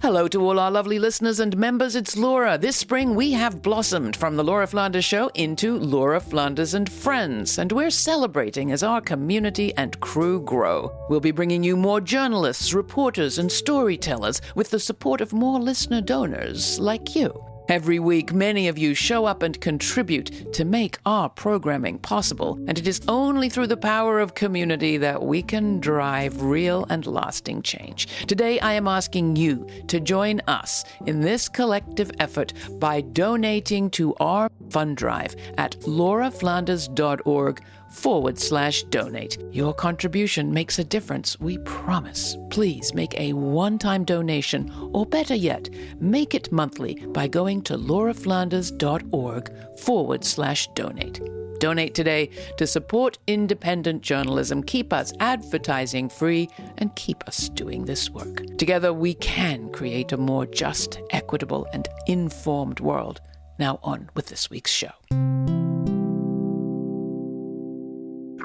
Hello to all our lovely listeners and members, it's Laura. This spring we have blossomed from the Laura Flanders Show into Laura Flanders and Friends, and we're celebrating as our community and crew grow. We'll be bringing you more journalists, reporters and storytellers with the support of more listener donors like you. Every week, many of you show up and contribute to make our programming possible, and it is only through the power of community that we can drive real and lasting change. Today, I am asking you to join us in this collective effort by donating to our fund drive at lauraflanders.org/donate. Your contribution makes a difference, we promise. Please make a one-time donation, or better yet, make it monthly by going to lauraflanders.org/donate. Donate today to support independent journalism, keep us advertising free, and keep us doing this work. Together we can create a more just, equitable, and informed world. Now on with this week's show.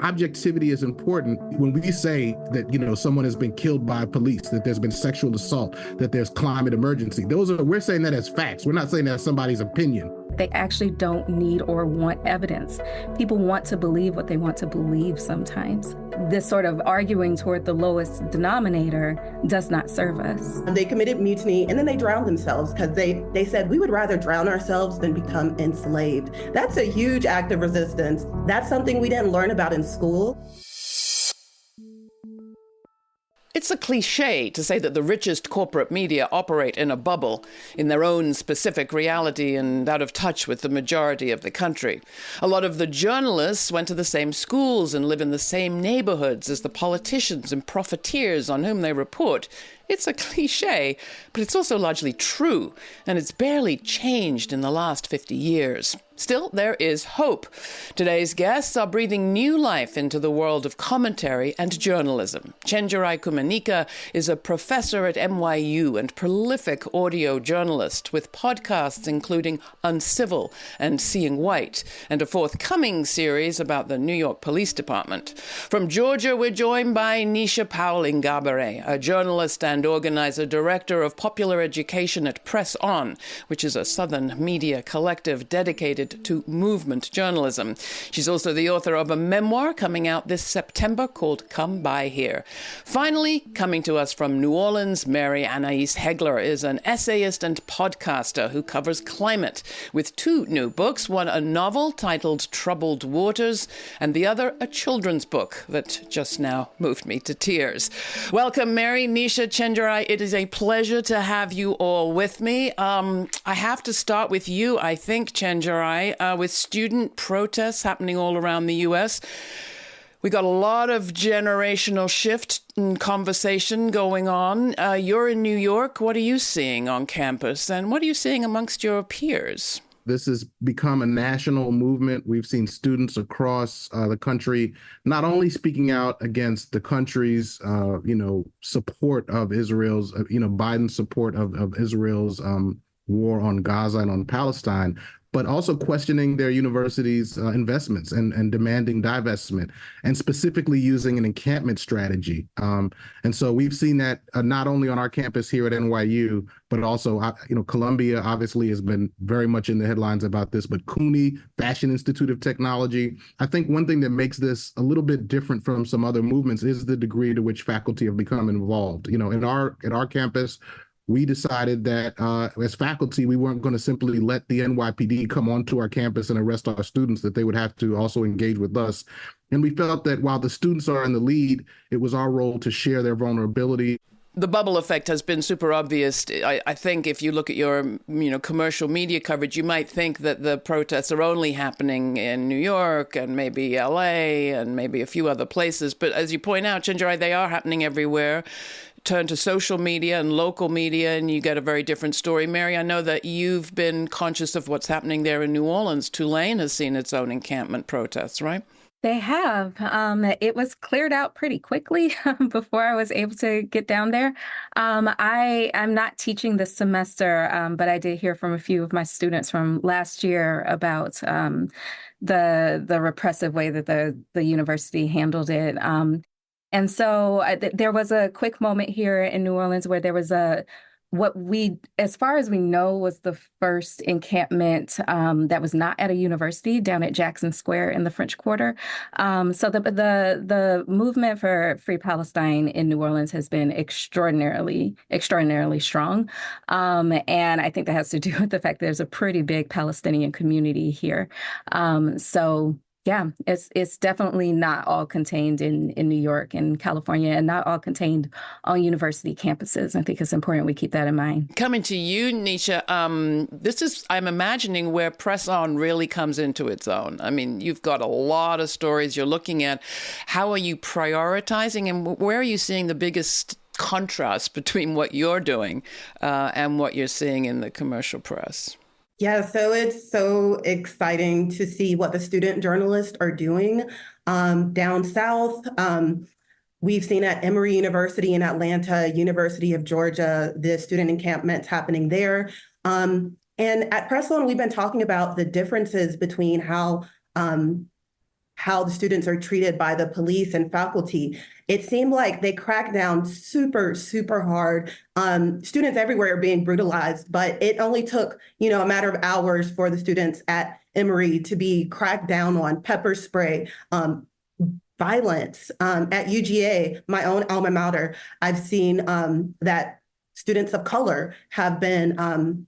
Objectivity is important when we say that, someone has been killed by police, that there's been sexual assault, that there's climate emergency. We're saying that as facts. We're not saying that's somebody's opinion. They actually don't need or want evidence. People want to believe what they want to believe sometimes. This sort of arguing toward the lowest denominator does not serve us. They committed mutiny and then they drowned themselves because they said, we would rather drown ourselves than become enslaved. That's a huge act of resistance. That's something we didn't learn about in school. It's a cliché to say that the richest corporate media operate in a bubble, in their own specific reality and out of touch with the majority of the country. A lot of the journalists went to the same schools and live in the same neighborhoods as the politicians and profiteers on whom they report. It's a cliché, but it's also largely true, and it's barely changed in the last 50 years. Still, there is hope. Today's guests are breathing new life into the world of commentary and journalism. Chenjerai Kumanyika is a professor at NYU and prolific audio journalist with podcasts including Uncivil and Seeing White, and a forthcoming series about the New York Police Department. From Georgia, we're joined by Neesha Powell-Ingabire, a journalist and organizer, director of popular education at Press On, which is a Southern media collective dedicated to movement journalism. She's also the author of a memoir coming out this September called Come By Here. Finally, coming to us from New Orleans, Mary Annaïse Heglar is an essayist and podcaster who covers climate with two new books, one a novel titled Troubled Waters and the other a children's book that just now moved me to tears. Welcome, Mary, Neesha, Chenjerai. It is a pleasure to have you all with me. I have to start with you, I think, Chenjerai. With student protests happening all around the U.S. We got a lot of generational shift in conversation going on. You're in New York. What are you seeing on campus? And what are you seeing amongst your peers? This has become a national movement. We've seen students across the country not only speaking out against the country's, support of Israel's, Biden's support of Israel's war on Gaza and on Palestine, but also questioning their university's investments and demanding divestment, and specifically using an encampment strategy. And so we've seen that not only on our campus here at NYU, but also, Columbia obviously has been very much in the headlines about this, but CUNY, Fashion Institute of Technology. I think one thing that makes this a little bit different from some other movements is the degree to which faculty have become involved. At our campus, we decided that as faculty, we weren't going to simply let the NYPD come onto our campus and arrest our students, that they would have to also engage with us. And we felt that while the students are in the lead, it was our role to share their vulnerability. The bubble effect has been super obvious. I think if you look at your, commercial media coverage, you might think that the protests are only happening in New York and maybe LA and maybe a few other places. But as you point out, Chenjerai, they are happening everywhere. Turn to social media and local media and you get a very different story. Mary, I know that you've been conscious of what's happening there in New Orleans. Tulane has seen its own encampment protests, right? They have. It was cleared out pretty quickly before I was able to get down there. I'm not teaching this semester, but I did hear from a few of my students from last year about the repressive way that the university handled it. And so there was a quick moment here in New Orleans where there was a as far as we know, was the first encampment that was not at a university down at Jackson Square in the French Quarter. So the movement for Free Palestine in New Orleans has been extraordinarily strong. And I think that has to do with the fact that there's a pretty big Palestinian community here. So yeah, it's definitely not all contained in New York and California, and not all contained on university campuses. I think it's important we keep that in mind. Coming to you, Neesha, this is, I'm imagining, where Press On really comes into its own. I mean, you've got a lot of stories you're looking at. How are you prioritizing, and where are you seeing the biggest contrast between what you're doing and what you're seeing in the commercial press? Yeah, so it's so exciting to see what the student journalists are doing down south. We've seen at Emory University in Atlanta, University of Georgia, the student encampments happening there. And at Press On, we've been talking about the differences between how the students are treated by the police and faculty. It seemed like they cracked down super, super hard. Students everywhere are being brutalized, but it only took, a matter of hours for the students at Emory to be cracked down on, pepper spray, violence. At UGA, my own alma mater, I've seen that students of color have been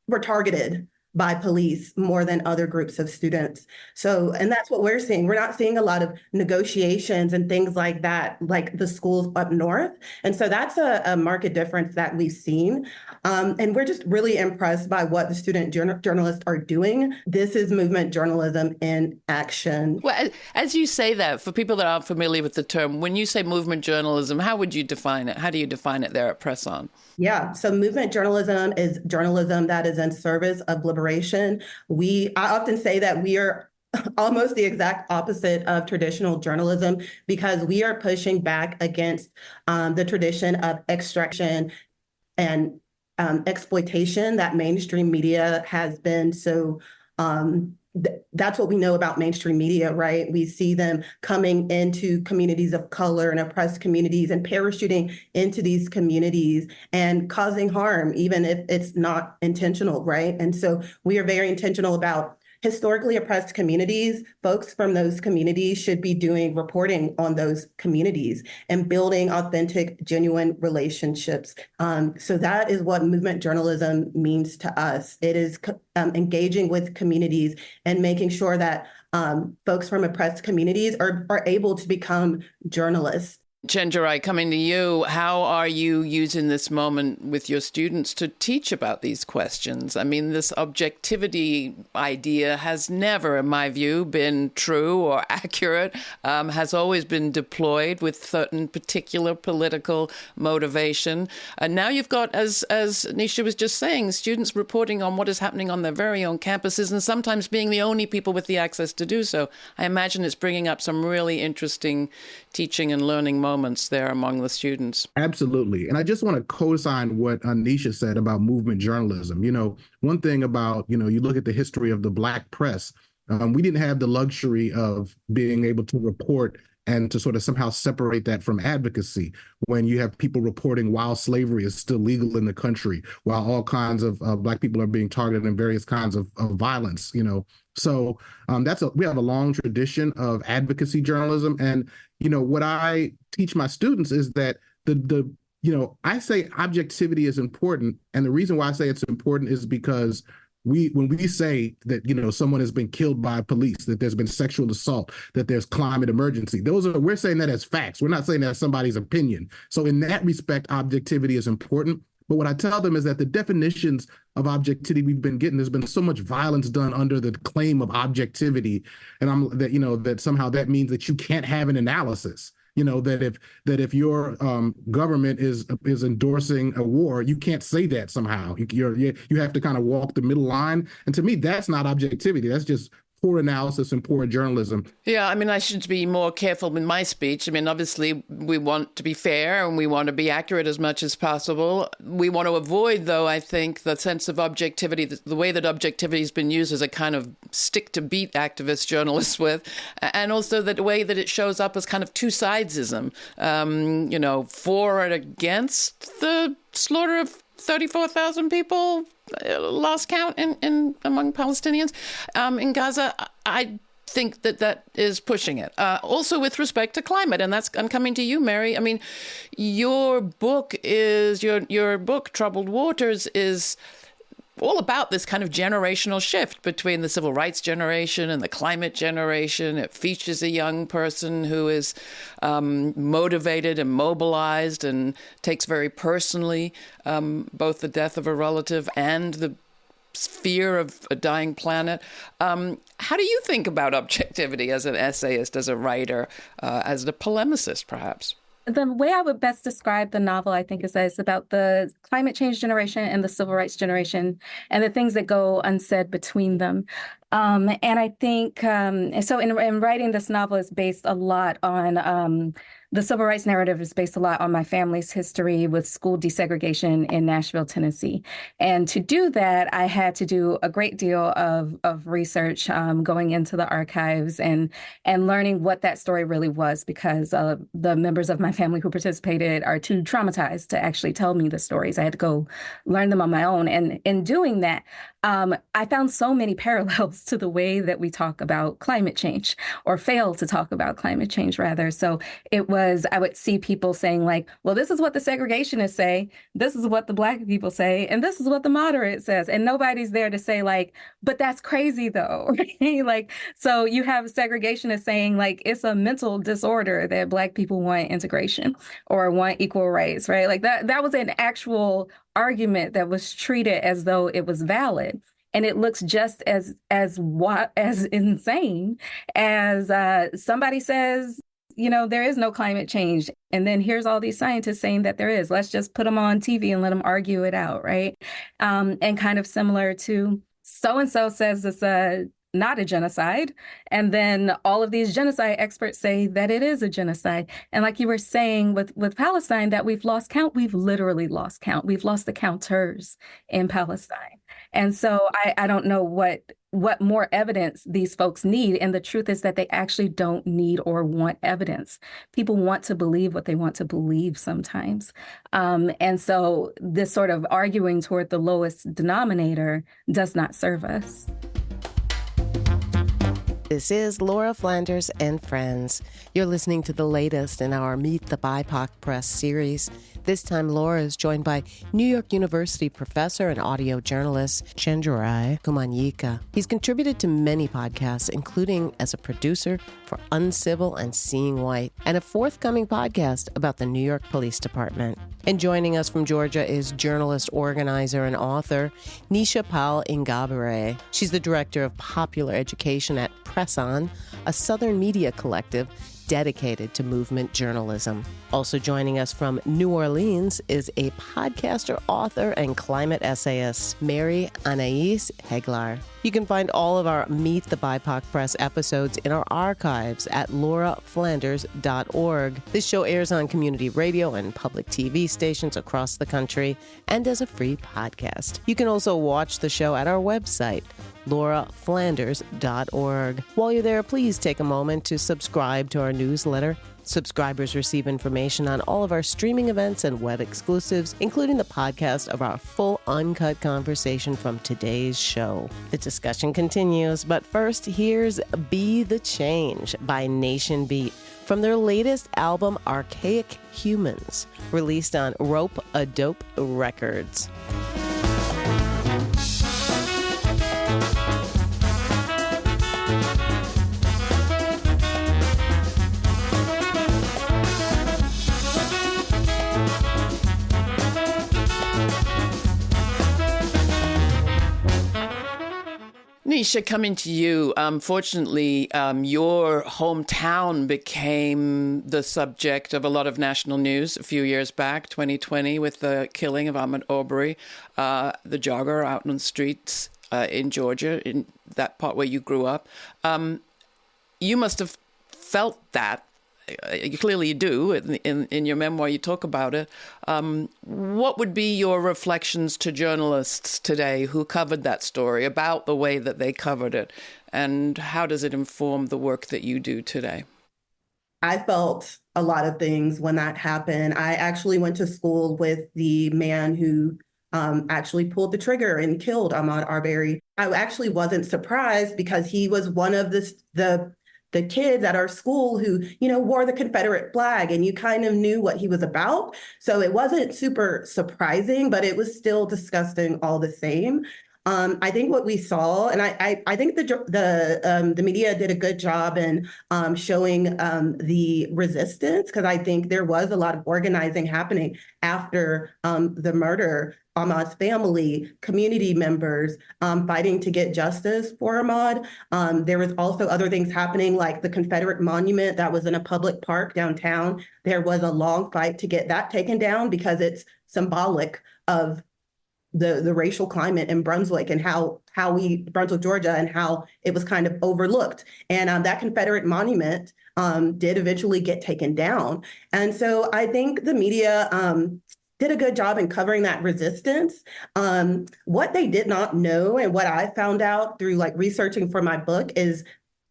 were targeted by police more than other groups of students. So, and that's what we're seeing. We're not seeing a lot of negotiations and things like that, like the schools up north. And so that's a marked difference that we've seen. And we're just really impressed by what the student journalists are doing. This is movement journalism in action. Well, as you say that, for people that aren't familiar with the term, when you say movement journalism, how would you define it? How do you define it there at Press On? Yeah, so movement journalism is journalism that is in service of liberation. I often say that we are almost the exact opposite of traditional journalism because we are pushing back against the tradition of extraction and exploitation that mainstream media has been so that's what we know about mainstream media, right? We see them coming into communities of color and oppressed communities and parachuting into these communities and causing harm, even if it's not intentional, right? And so we are very intentional about historically oppressed communities. Folks from those communities should be doing reporting on those communities and building authentic, genuine relationships. So that is what movement journalism means to us. It is engaging with communities and making sure that folks from oppressed communities are able to become journalists. Chenjerai, coming to you, how are you using this moment with your students to teach about these questions? I mean, this objectivity idea has never, in my view, been true or accurate, has always been deployed with certain particular political motivation. And now you've got, as Neesha was just saying, students reporting on what is happening on their very own campuses and sometimes being the only people with the access to do so. I imagine it's bringing up some really interesting teaching and learning moments there among the students. Absolutely. And I just want to co-sign what Neesha said about movement journalism. One thing about, you look at the history of the Black press, we didn't have the luxury of being able to report and to sort of somehow separate that from advocacy when you have people reporting while slavery is still legal in the country, while all kinds of Black people are being targeted in various kinds of violence, So we have a long tradition of advocacy journalism. And, what I teach my students is that I say objectivity is important. And the reason why I say it's important is because when we say that, someone has been killed by police, that there's been sexual assault, that there's climate emergency, we're saying that as facts. We're not saying that as somebody's opinion. So in that respect, objectivity is important. But what I tell them is that the definitions of objectivity we've been getting, there's been so much violence done under the claim of objectivity, and that somehow that means that you can't have an analysis. That if your government is endorsing a war, you can't say that somehow. You have to kind of walk the middle line. And to me, that's not objectivity. That's just poor analysis and poor journalism. Yeah, I mean, I should be more careful in my speech. I mean, obviously, we want to be fair and we want to be accurate as much as possible. We want to avoid, though, I think, the sense of objectivity, the way that objectivity has been used as a kind of stick-to-beat activist journalists with, and also the way that it shows up as kind of two-sidesism, for and against the slaughter of 34,000 people, last count in among Palestinians in Gaza. I think that is pushing it. Also with respect to climate, and I'm coming to you, Mary. I mean, your book, Troubled Waters, is all about this kind of generational shift between the civil rights generation and the climate generation. It features a young person who is motivated and mobilized and takes very personally both the death of a relative and the fear of a dying planet. How do you think about objectivity as an essayist, as a writer, as a polemicist, perhaps? The way I would best describe the novel, I think, is that it's about the climate change generation and the civil rights generation and the things that go unsaid between them. And I think, so in writing this novel is based a lot on, the civil rights narrative is based a lot on my family's history with school desegregation in Nashville, Tennessee. And to do that, I had to do a great deal of research, going into the archives and learning what that story really was, because the members of my family who participated are too traumatized to actually tell me the stories. I had to go learn them on my own. And in doing that, I found so many parallels to the way that we talk about climate change, or fail to talk about climate change, rather. So I would see people saying like, well, this is what the segregationists say, this is what the Black people say, and this is what the moderate says. And nobody's there to say like, but that's crazy though. Right? Like, so you have segregationists saying like, it's a mental disorder that Black people want integration or want equal rights, right? Like that was an actual argument that was treated as though it was valid. And it looks just as insane as somebody says, there is no climate change. And then here's all these scientists saying that there is. Let's just put them on TV and let them argue it out, right? And kind of similar to so-and-so says it's not a genocide. And then all of these genocide experts say that it is a genocide. And like you were saying with Palestine, that we've lost count, we've literally lost count. We've lost the counters in Palestine. And so I don't know what more evidence these folks need. And the truth is that they actually don't need or want evidence. People want to believe what they want to believe sometimes. And so this sort of arguing toward the lowest denominator does not serve us. This is Laura Flanders and Friends. You're listening to the latest in our Meet the BIPOC Press series. This time, Laura is joined by New York University professor and audio journalist Chenjerai Kumanyika. He's contributed to many podcasts, including as a producer for Uncivil and Seeing White, and a forthcoming podcast about the New York Police Department. And joining us from Georgia is journalist, organizer, and author Neesha Powell-Ingabire. She's the director of popular education at Press On, a Southern media collective dedicated to movement journalism. Also joining us from New Orleans is a podcaster, author, and climate essayist, Mary Annaïse Heglar. You can find all of our Meet the BIPOC Press episodes in our archives at lauraflanders.org. This show airs on community radio and public TV stations across the country and as a free podcast. You can also watch the show at our website, lauraflanders.org. While you're there, please take a moment to subscribe to our newsletter. Subscribers receive information on all of our streaming events and web exclusives, including the podcast of our full uncut conversation from today's show. The discussion continues, but first, here's Be the Change by Nation Beat from their latest album, Archaic Humans, released on Rope a Dope Records. Neesha, coming to you, fortunately, your hometown became the subject of a lot of national news a few years back, 2020, with the killing of Ahmaud Arbery, the jogger out on the streets in Georgia, in that part where you grew up. You must have felt that. Clearly you do. In your memoir, you talk about it. What would be your reflections to journalists today who covered that story about the way that they covered it? And how does it inform the work that you do today? I felt a lot of things when that happened. I actually went to school with the man who actually pulled the trigger and killed Ahmaud Arbery. I actually wasn't surprised because he was one of the kids at our school who, wore the Confederate flag, and you kind of knew what he was about. So it wasn't super surprising, but it was still disgusting all the same. I think what we saw, and I think the media did a good job in showing the resistance, because I think there was a lot of organizing happening after the murder. Ahmaud's family, community members fighting to get justice for Ahmaud. There was also other things happening, like the Confederate monument that was in a public park downtown. There was a long fight to get that taken down because it's symbolic of the racial climate in Brunswick and how Brunswick, Georgia, and how it was kind of overlooked. And that Confederate monument did eventually get taken down. And so I think the media did a good job in covering that resistance. What they did not know, and what I found out through researching for my book, is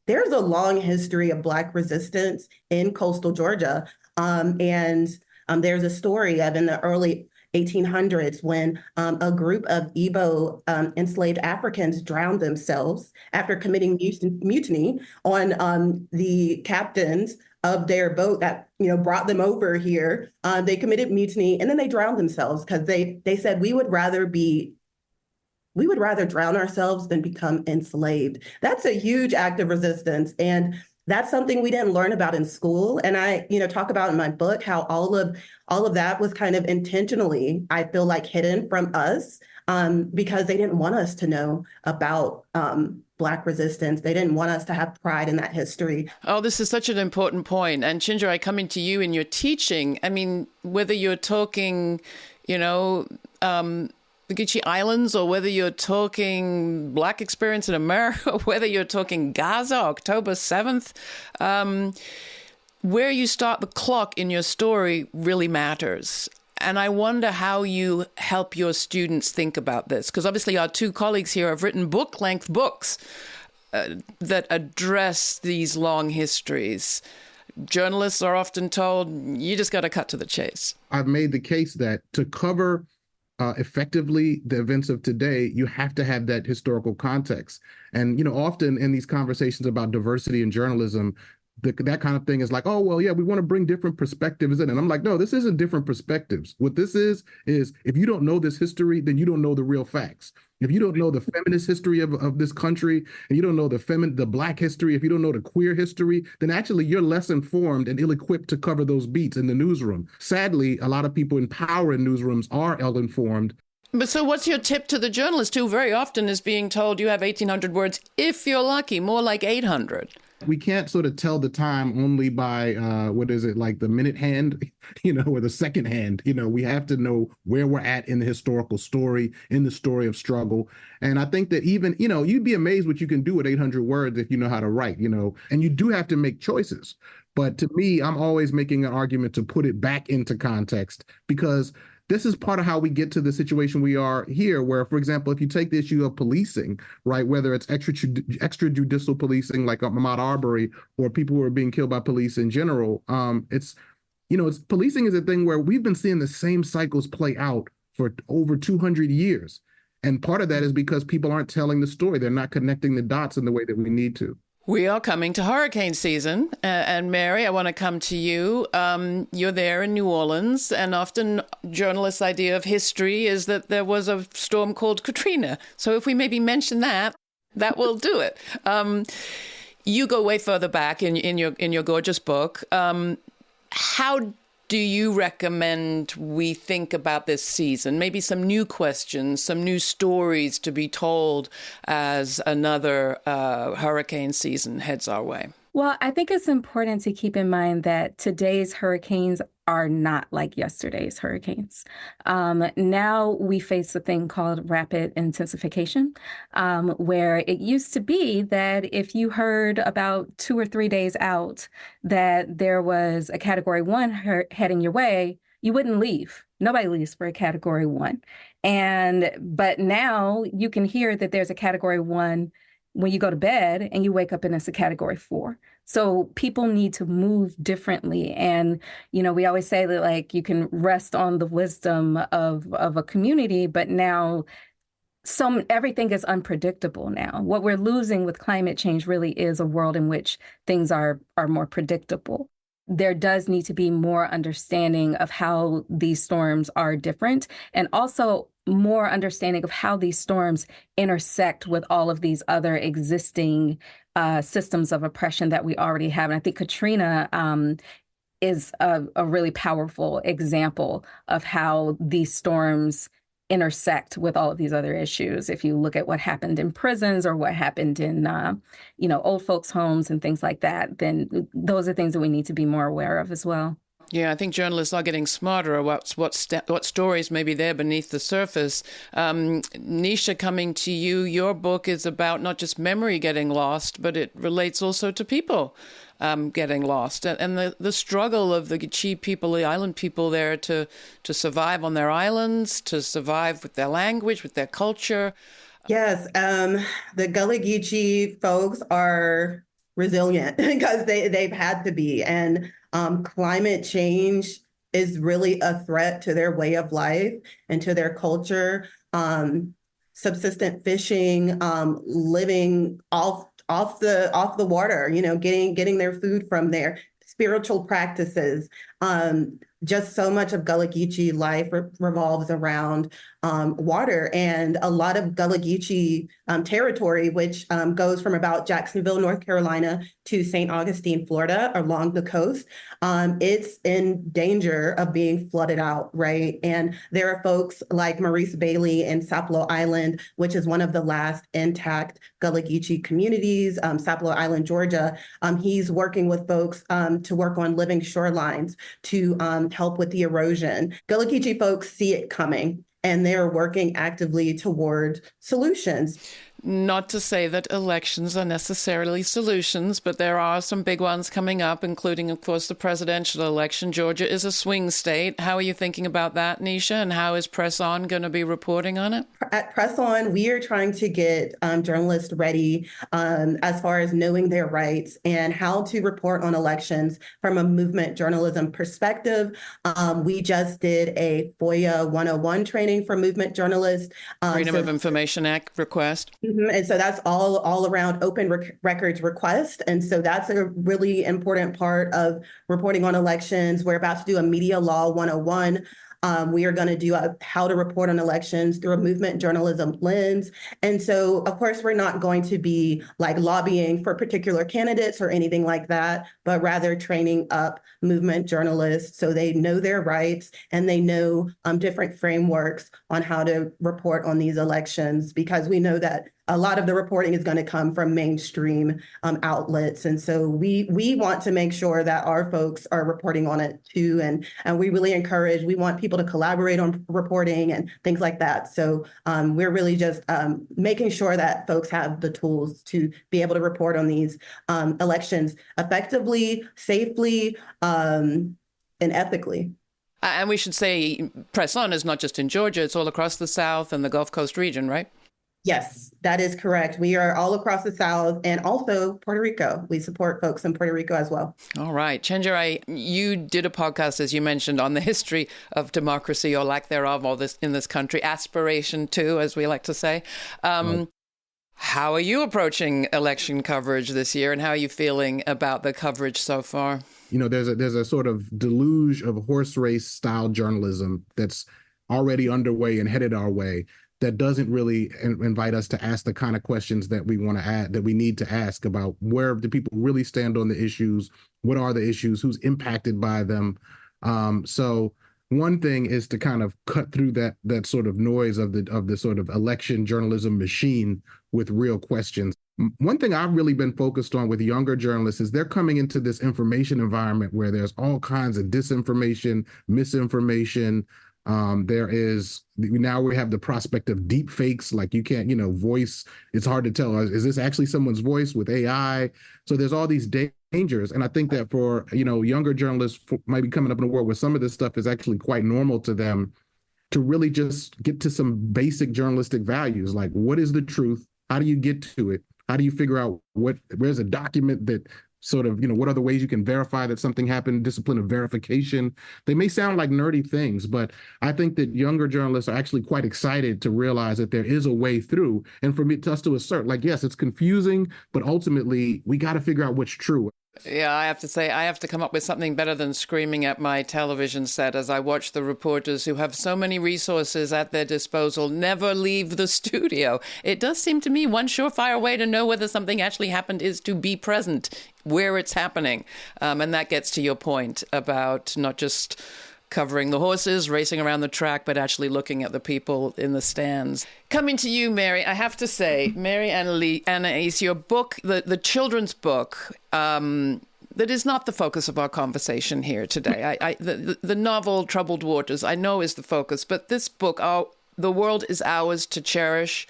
there's a long history of Black resistance in coastal Georgia. And there's a story of in the early 1800s when a group of Igbo enslaved Africans drowned themselves after committing mutiny on the captains of their boat that brought them over here. They committed mutiny and then they drowned themselves because they said we would rather drown ourselves than become enslaved. That's a huge act of resistance, and that's something we didn't learn about in school. And I, talk about in my book how all of that was kind of intentionally, I feel like, hidden from us because they didn't want us to know about Black resistance. They didn't want us to have pride in that history. Oh, this is such an important point. And Chenjerai, coming to you in your teaching, I mean, whether you're talking, the Geechee Islands, or whether you're talking Black experience in America, or whether you're talking Gaza, October 7th, where you start the clock in your story really matters. And I wonder how you help your students think about this, because obviously our two colleagues here have written book-length books that address these long histories. Journalists are often told, you just got to cut to the chase. I've made the case that to cover effectively the events of today, you have to have that historical context. And, often in these conversations about diversity in journalism, that kind of thing is like, oh, well, yeah, we want to bring different perspectives in. And I'm like, no, this isn't different perspectives. What this is if you don't know this history, then you don't know the real facts. If you don't know the feminist history of this country, and you don't know the Black history, if you don't know the queer history, then actually you're less informed and ill-equipped to cover those beats in the newsroom. Sadly, a lot of people in power in newsrooms are ill-informed. But so what's your tip to the journalist who very often is being told you have 1,800 words, if you're lucky, more like 800? We can't sort of tell the time only by, like the minute hand, or the second hand. We have to know where we're at in the historical story, in the story of struggle. And I think that even, you'd be amazed what you can do with 800 words if you know how to write, and you do have to make choices. But to me, I'm always making an argument to put it back into context, because this is part of how we get to the situation we are here, where, for example, if you take the issue of policing, right, whether it's extrajudicial policing like Ahmaud Arbery or people who are being killed by police in general, it's policing is a thing where we've been seeing the same cycles play out for over 200 years. And part of that is because people aren't telling the story. They're not connecting the dots in the way that we need to. We are coming to hurricane season. And Mary, I want to come to you. You're there in New Orleans, and often journalists' idea of history is that there was a storm called Katrina. So if we maybe mention that will do it. You go way further back in your gorgeous book. How do you recommend we think about this season? Maybe some new questions, some new stories to be told as another hurricane season heads our way. Well, I think it's important to keep in mind that today's hurricanes are not like yesterday's hurricanes. Now we face a thing called rapid intensification, where it used to be that if you heard about 2 or 3 days out that there was a Category 1 heading your way, you wouldn't leave. Nobody leaves for a Category 1. But now you can hear that there's a Category 1 when you go to bed and you wake up and it's a category 4. So people need to move differently. And, we always say that like you can rest on the wisdom of a community, but now everything is unpredictable now. What we're losing with climate change really is a world in which things are more predictable. There does need to be more understanding of how these storms are different, and also more understanding of how these storms intersect with all of these other existing systems of oppression that we already have. And I think Katrina is a really powerful example of how these storms intersect with all of these other issues. If you look at what happened in prisons or what happened in, old folks' homes and things like that, then those are things that we need to be more aware of as well. Yeah, I think journalists are getting smarter about what stories may be there beneath the surface. Neesha, coming to you, your book is about not just memory getting lost, but it relates also to people getting lost and the struggle of the Geechee people, the island people there to survive on their islands, to survive with their language, with their culture. Yes, the Gullah Geechee folks are resilient because they've had to be. And climate change is really a threat to their way of life and to their culture. Subsistent fishing, living off the water, getting their food from there, spiritual practices. Just so much of Gullah Geechee life revolves around water, and a lot of Gullah Geechee territory, which goes from about Jacksonville, North Carolina to St. Augustine, Florida, along the coast, it's in danger of being flooded out, right? And there are folks like Maurice Bailey in Sapelo Island, which is one of the last intact Gullah Geechee communities, Sapelo Island, Georgia. He's working with folks to work on living shorelines to help with the erosion. Gullah Geechee folks see it coming, and they're working actively toward solutions. Not to say that elections are necessarily solutions, but there are some big ones coming up, including, of course, the presidential election. Georgia is a swing state. How are you thinking about that, Neesha? And how is Press On going to be reporting on it? At Press On, we are trying to get journalists ready as far as knowing their rights and how to report on elections from a movement journalism perspective. We just did a FOIA 101 training for movement journalists. Freedom of Information Act request. And so that's all around open records request. And so that's a really important part of reporting on elections. We're about to do a media law 101. We are going to do how to report on elections through a movement journalism lens. And so, of course, we're not going to be like lobbying for particular candidates or anything like that, but rather training up movement journalists so they know their rights and they know different frameworks on how to report on these elections, because we know that a lot of the reporting is going to come from mainstream outlets. And so we want to make sure that our folks are reporting on it too. And we really we want people to collaborate on reporting and things like that. So we're really just making sure that folks have the tools to be able to report on these elections effectively, safely, and ethically. And we should say Press On is not just in Georgia, it's all across the South and the Gulf Coast region, right? Yes, that is correct. We are all across the South and also Puerto Rico. We support folks in Puerto Rico as well. All right. Chenjerai, you did a podcast, as you mentioned, on the history of democracy or lack thereof in this country, aspiration to, as we like to say. How are you approaching election coverage this year, and how are you feeling about the coverage so far? There's a sort of deluge of horse race style journalism that's already underway and headed our way, that doesn't really invite us to ask the kind of questions that we want to add, that we need to ask about where do people really stand on the issues, what are the issues, who's impacted by them. So one thing is to kind of cut through that sort of noise of the sort of election journalism machine with real questions. One thing I've really been focused on with younger journalists is they're coming into this information environment where there's all kinds of disinformation, misinformation. Now we have the prospect of deep fakes, like you can't, voice, it's hard to tell, is this actually someone's voice with AI? So there's all these dangers. And I think that for, younger journalists might be coming up in a world where some of this stuff is actually quite normal to them, to really just get to some basic journalistic values, like what is the truth? How do you get to it? How do you figure out where's a document that sort of, what are the ways you can verify that something happened, discipline of verification? They may sound like nerdy things, but I think that younger journalists are actually quite excited to realize that there is a way through. And for us to assert, like, yes, it's confusing, but ultimately we got to figure out what's true. Yeah, I have to say, I have to come up with something better than screaming at my television set as I watch the reporters who have so many resources at their disposal never leave the studio. It does seem to me one surefire way to know whether something actually happened is to be present where it's happening. And that gets to your point about not just covering the horses, racing around the track, but actually looking at the people in the stands. Coming to you, Mary, I have to say, Mary Annaïse, your book, the children's book, that is not the focus of our conversation here today. The novel Troubled Waters, I know is the focus, but this book, The World is Ours to Cherish,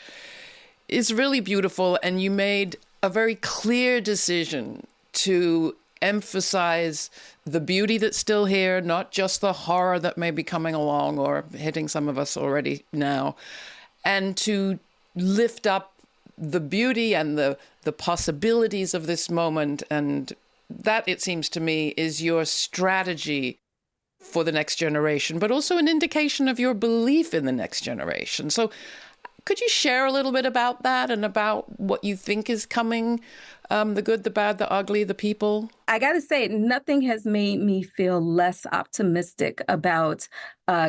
is really beautiful, and you made a very clear decision to emphasize the beauty that's still here, not just the horror that may be coming along or hitting some of us already now, and to lift up the beauty and the possibilities of this moment. And that, it seems to me, is your strategy for the next generation, but also an indication of your belief in the next generation. So could you share a little bit about that and about what you think is coming? The good, the bad, the ugly, the people? I got to say, nothing has made me feel less optimistic about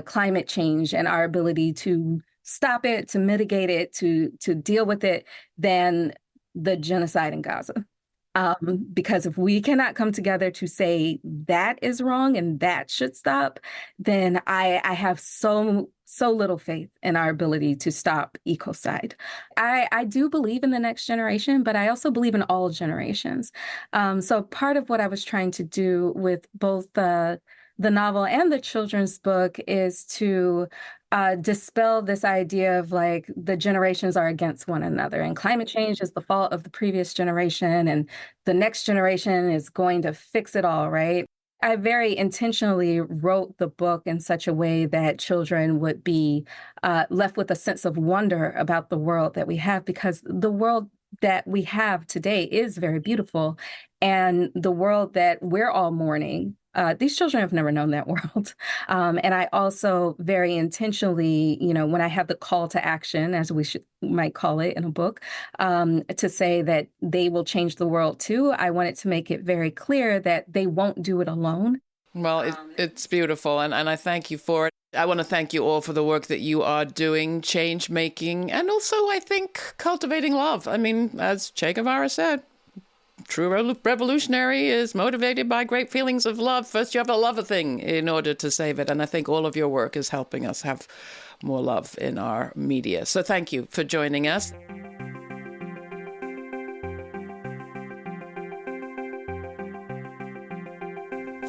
climate change and our ability to stop it, to mitigate it, to deal with it than the genocide in Gaza. Because if we cannot come together to say that is wrong and that should stop, then I have so little faith in our ability to stop ecocide. I do believe in the next generation, but I also believe in all generations. So part of what I was trying to do with both the novel and the children's book is to dispel this idea of like the generations are against one another and climate change is the fault of the previous generation and the next generation is going to fix it all, right? I very intentionally wrote the book in such a way that children would be left with a sense of wonder about the world that we have, because the world that we have today is very beautiful. And the world that we're all mourning, these children have never known that world. And I also very intentionally, when I have the call to action, as we might call it in a book, to say that they will change the world too, I wanted to make it very clear that they won't do it alone. Well, it's beautiful, and I thank you for it. I want to thank you all for the work that you are doing, change making, and also, I think, cultivating love. I mean, as Che Guevara said, true revolutionary is motivated by great feelings of love. First, you have to love a thing in order to save it. And I think all of your work is helping us have more love in our media. So thank you for joining us.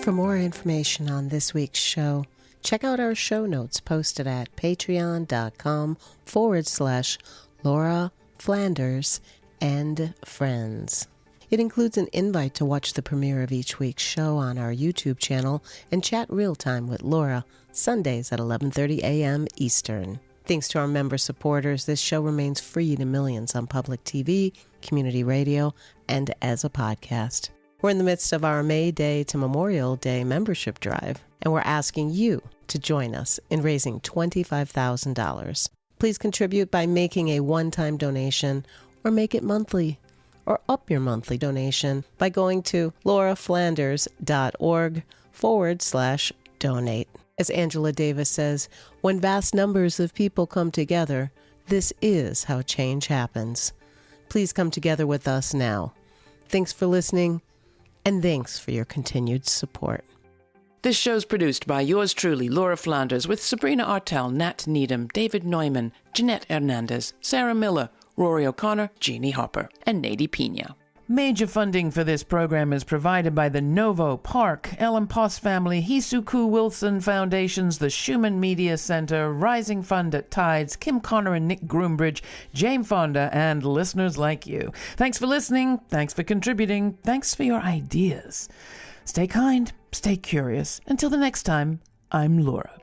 For more information on this week's show, check out our show notes posted at patreon.com/Laura Flanders and Friends. It includes an invite to watch the premiere of each week's show on our YouTube channel and chat real-time with Laura, Sundays at 11:30 a.m. Eastern. Thanks to our member supporters, this show remains free to millions on public TV, community radio, and as a podcast. We're in the midst of our May Day to Memorial Day membership drive, and we're asking you to join us in raising $25,000. Please contribute by making a one-time donation or make it monthly, or up your monthly donation by going to lauraflanders.org/donate. As Angela Davis says, when vast numbers of people come together, this is how change happens. Please come together with us now. Thanks for listening, and thanks for your continued support. This show's produced by yours truly, Laura Flanders, with Sabrina Artel, Nat Needham, David Neumann, Jeanette Hernandez, Sarah Miller, Rory O'Connor, Jeannie Hopper, and Nady Pina. Major funding for this program is provided by the Novo, Park, Ellen Poss Family, Hisuku Wilson Foundations, the Schumann Media Center, Rising Fund at Tides, Kim Connor and Nick Groombridge, Jane Fonda, and listeners like you. Thanks for listening. Thanks for contributing. Thanks for your ideas. Stay kind. Stay curious. Until the next time, I'm Laura.